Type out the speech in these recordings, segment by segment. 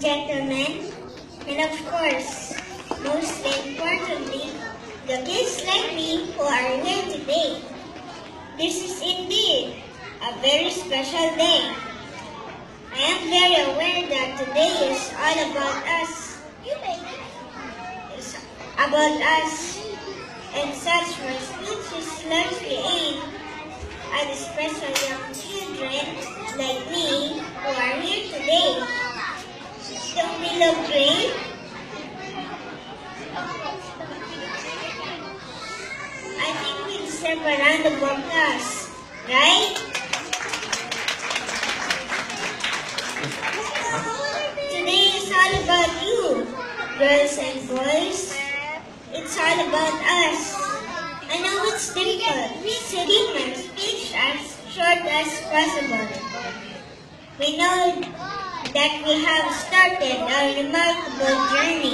gentlemen, and of course, most importantly, the kids like me who are here today. This is indeed a very special day. I am very aware that today is all about us. It's about us, and such my speech is largely aimed at the special young children like me who are here today. Don't we look great? I think we deserve a round of applause, right? Today is all about you, girls and boys. It's all about us. I know it's difficult to keep my speech as short as possible. We know that we have started a remarkable journey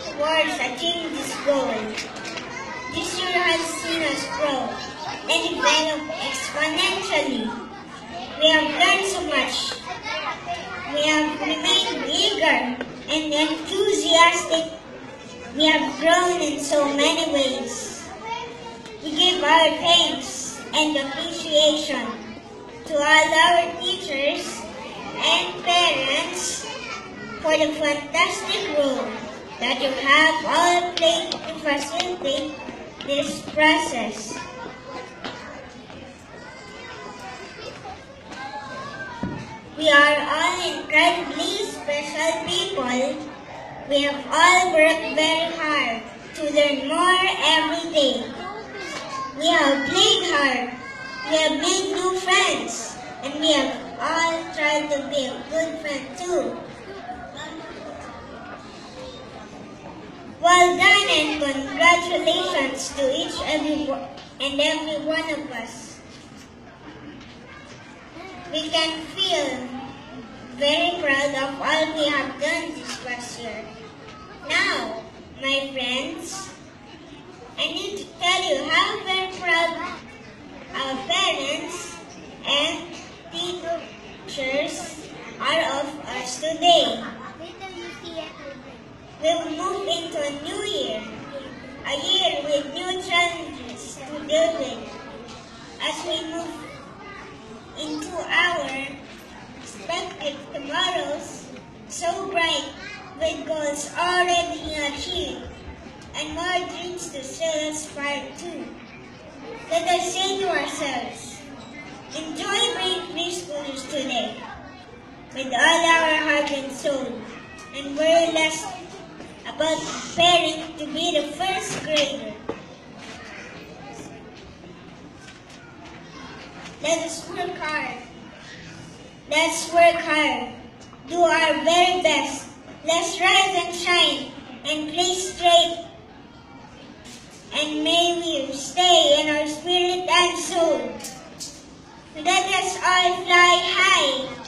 towards achieving this goal. This year has seen us grow and develop exponentially. We have learned so much. We have remained eager and enthusiastic. We have grown in so many ways. We give our thanks and appreciation to all our teachers and parents for the fantastic role that you have all played to facilitate this process. We are all incredibly special people. We have all worked very hard to learn more every day. We have played hard. We have made new friends. And we have all tried to be a good friend too. Well done and congratulations to each and every one of us. We can feel very proud of all we have done this past year. Now, my friends, I need to tell you how very proud our parents and teachers are of us today. We'll move into a new year, a year with new challenges to deal with. As we move into our respective tomorrows, so bright with goals already achieved and more dreams to still aspire to. Let us say to ourselves, enjoy being preschoolers today with all our heart and soul, and worry less about preparing to be the first grader. Let us work hard. Let's work hard. Do our very best. Let's rise and shine and play straight. And may we stay in our spirit and soul. Let us all fly high